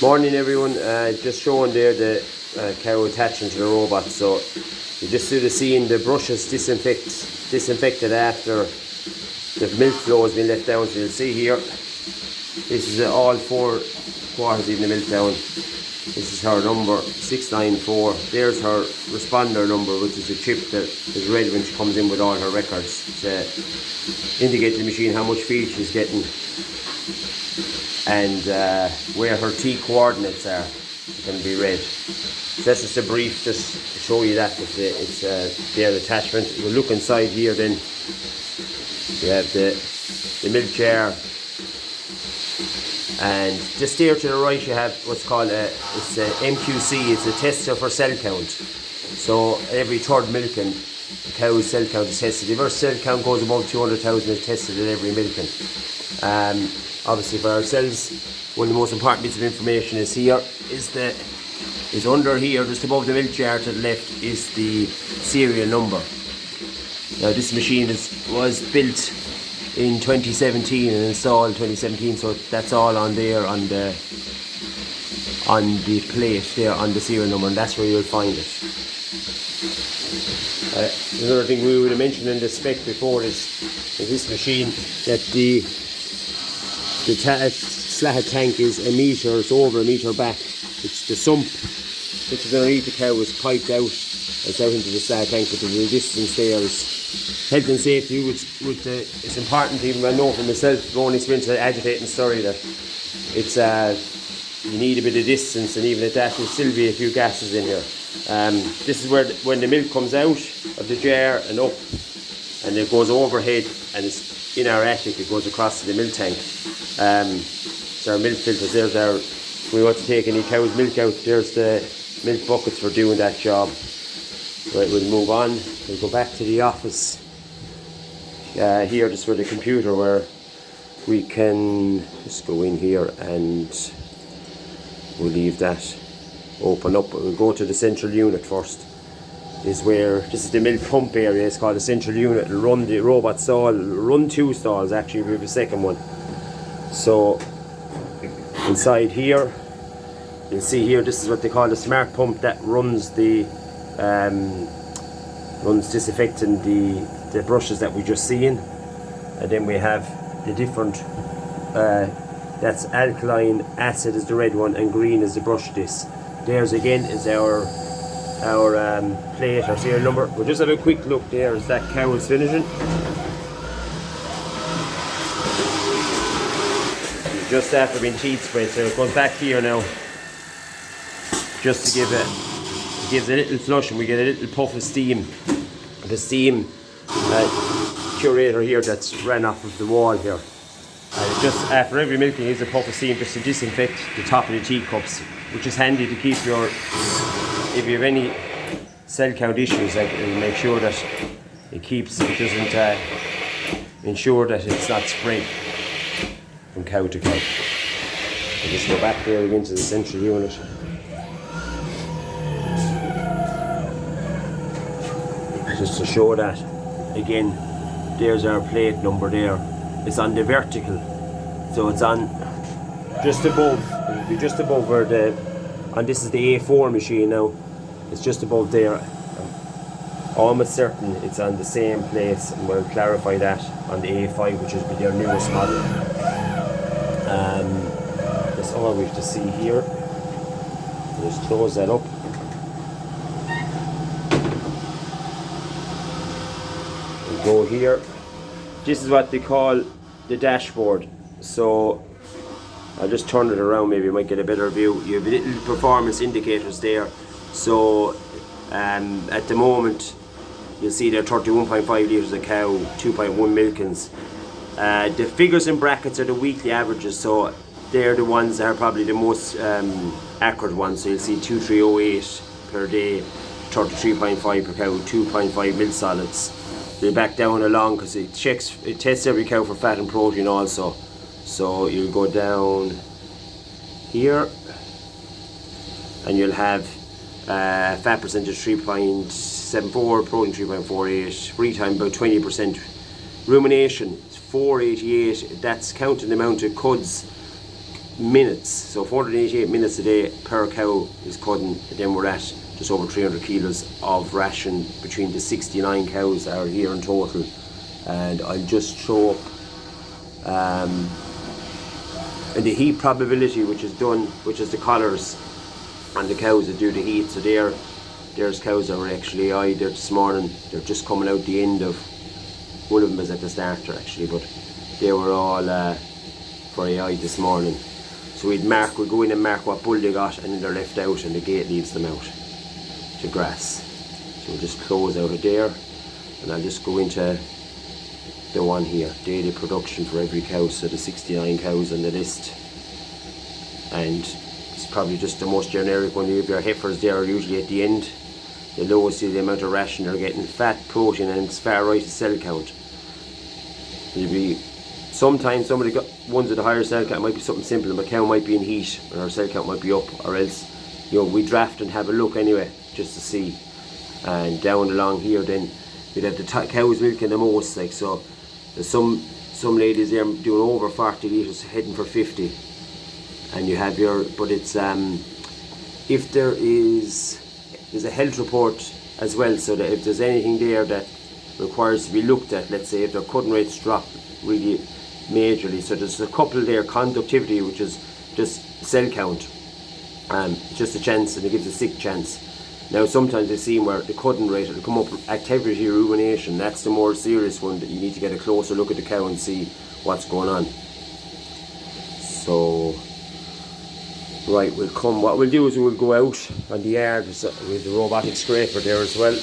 Morning everyone, just showing there the cow attaching to the robot. So you just do the scene, the brush is disinfected after the milk flow has been let down. So you'll see here, this is all 4 quarters even the milk down. This is her number 694. There's her responder number, which is a chip that is ready when she comes in with all her records to indicate to the machine how much feed she's getting and where her T coordinates are can be read. So that's just a brief, just to show you that it's their attachment. We'll look inside here then. You have the milk jar, and just there to the right you have what's called it's a MQC. It's a tester for cell count. So every third milking, the cow's cell count is tested. If her cell count goes above 200,000, it's tested at every milking. Obviously for ourselves, one of the most important bits of information is here, is under here, just above the milk jar to the left, is the serial number. Now this machine was built in 2017 and installed in 2017, so that's all on there on the plate there on the serial number, and that's where you'll find it. Another thing we would have mentioned in the spec before is this machine that the slat tank is a metre, it's over a metre back. It's the sump which is underneath the cow is piped out, it's out into the slat tank, but the distance there is health and safety. It's important, even I know for myself, going experience of agitating story, that it's you need a bit of distance, and even at that there'll still be a few gases in here. This is where when the milk comes out of the jar and up, and it goes overhead, and it's in our attic, it goes across to the milk tank. So our milk filters, there's our, if we want to take any cow's milk out, there's the milk buckets for doing that job. Right, we'll move on. We'll go back to the office. Here, just for the computer, where we can just go in here and we'll leave that open up. We'll go to the central unit first. Is where, this is the milk pump area, it's called the central unit. It'll run the robot stall, it'll run 2 stalls actually, we have a second one. So inside here, you'll see here, this is what they call the smart pump that runs the disinfecting the brushes that we just seen. And then we have the different that's alkaline, acid is the red one, and green is the brush disc. There's again is our plate, our serial number. We'll just have a quick look there as that cow is finishing. Just after being teeth sprayed, so it goes back here now, just to give it gives a little flush, and we get a little puff of steam. The steam curator here that's ran off of the wall here. And just after every milking, is a puff of steam just to disinfect the top of the teacups, which is handy to keep your, if you have any cell count issues, like, it'll make sure that it doesn't ensure that it's not spread from cow to cow. We'll just go back there again to the central unit. Just to show that, again, there's our plate number there. It's on the vertical, so it's on just above, it'll be just above where the, and this is the A4 machine now, it's just above there. I'm almost certain it's on the same place, and we'll clarify that on the A5, which will be their newest model. That's all we have to see here. Just close that up. We'll go here. This is what they call the dashboard. So I'll just turn it around, maybe you might get a better view. You have little performance indicators there. So at the moment you'll see there 31.5 litres a cow, 2.1 milkings. The figures in brackets are the weekly averages, so they're the ones that are probably the most accurate ones. So you'll see 2308 per day, 33.5 per cow, 2.5 milk solids. They're back down along because it tests every cow for fat and protein also. So you'll go down here and you'll have fat percentage 3.74, protein 3.48, free time about 20%. Rumination 488, that's counting the amount of cuds minutes, so 488 minutes a day per cow is cudding, and then we're at just over 300 kilos of ration between the 69 cows that are here in total. And I'll just throw up and the heat probability, which is done, which is the collars and the cows that do the heat. So there's cows that were actually eyed there this morning. They're just coming out the end of, one of them is at the starter actually, but they were all for AI this morning. So we'd go in and mark what bull they got, and then they're left out and the gate leaves them out to grass. So we'll just close out of there, and I'll just go into the one here, daily production for every cow, so the 69 cows on the list. And it's probably just the most generic one. You have your heifers there are usually at the end. The lowest is the amount of ration they're getting, fat, protein, and as far right is cell count. There'll be sometimes some of the ones with the higher cell count might be something simple. A cow might be in heat, and our cell count might be up, or else, you know, we draft and have a look anyway, just to see. And down along here, then we'd have the cows milking the most, like so. There's some ladies there doing over 40 litres, heading for 50, and you have your. But it's if there's a health report as well, so that if there's anything there that requires to be looked at, let's say if their cutting rates drop really majorly, so there's a couple there, conductivity, which is just cell count, just a chance, and it gives a sick chance. Now sometimes I've seen where the cutting rate will come up, activity rumination, that's the more serious one that you need to get a closer look at the cow and see what's going on. So right, what we'll do is we'll go out on the yard with the robotic scraper there as well.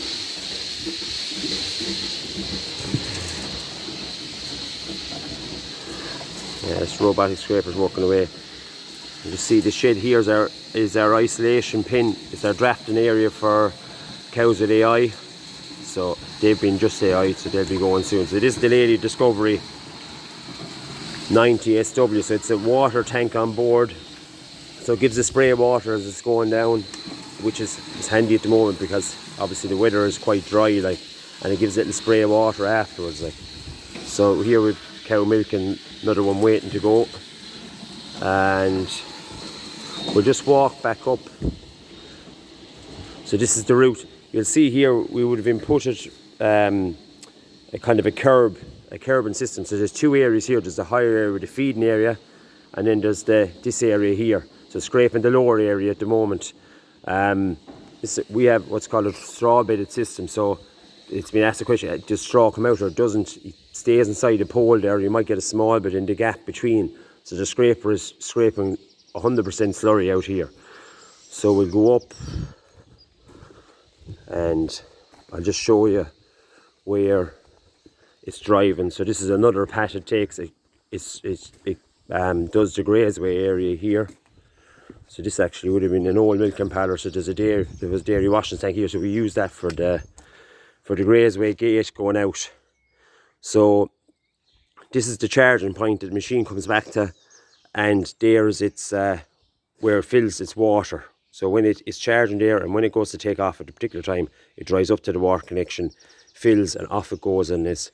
Yeah, this robotic scraper's working away. You see the shed here is our isolation pen. It's our drafting area for cows with AI. So they've been just AI, so they'll be going soon. So this is the Lady Discovery 90 SW. So it's a water tank on board. So it gives the spray of water as it's going down, which is handy at the moment because obviously the weather is quite dry, like, and it gives a little spray of water afterwards, like. So here with cow milk and another one waiting to go, and we'll just walk back up. So this is the route. You'll see here we would have inputted a kind of a curbing system. So there's two areas here. There's the higher area, the feeding area, and then there's this area here. So scraping the lower area at the moment. We have what's called a straw bedded system. So it's been asked the question, does straw come out or doesn't? It stays inside the pole there. You might get a small bit in the gap between. So the scraper is scraping 100% slurry out here. So we'll go up and I'll just show you where it's driving. So this is another patch it takes. It does the grazeway area here. So this actually would have been an old milking parlour. So there was dairy washing tank here. So we use that for the grazeway gate going out. So this is the charging point that the machine comes back to, and there's its where it fills its water. So when it's charging there, and when it goes to take off at a particular time, it drives up to the water connection, fills, and off it goes on this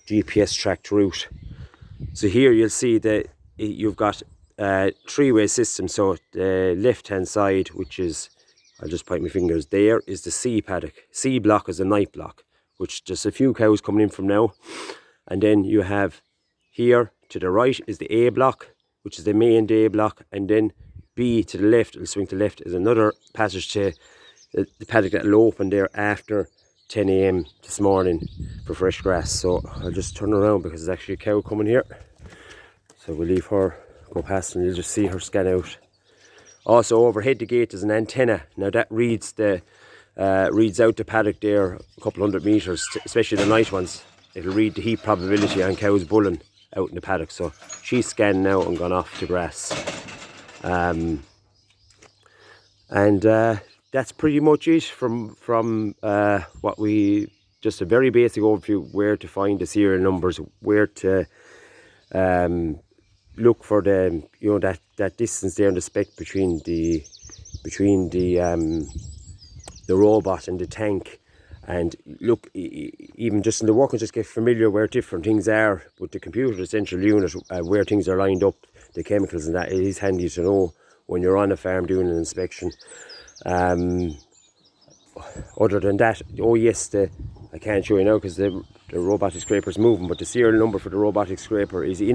GPS tracked route. So here you'll see that you've got a three-way system. So the left hand side, which is, I'll just point my fingers, there is the C paddock. C block is a night block, which just a few cows coming in from now. And then you have here to the right is the A block, which is the main day block, and then B to the left, it'll swing to the left, is another passage to the paddock that will open there after 10 AM this morning for fresh grass. So I'll just turn around because there's actually a cow coming here. So we'll leave her go past and you'll just see her scan out. Also overhead the gate is an antenna. Now that reads out the paddock there a couple hundred metres, especially the night ones. It'll read the heat probability on cows bulling out in the paddock. So she's scanning now and gone off to grass. That's pretty much it from what we, just a very basic overview, where to find the serial numbers, where to look for the, you know, that distance there in the spec between the the robot and the tank. And look, even just in the work, and just get familiar where different things are with the computer, the central unit, where things are lined up, the chemicals and that. It is handy to know when you're on a farm doing an inspection. Other than that, oh yes, I can't show you now because the robotic scraper is moving, but the serial number for the robotic scraper is in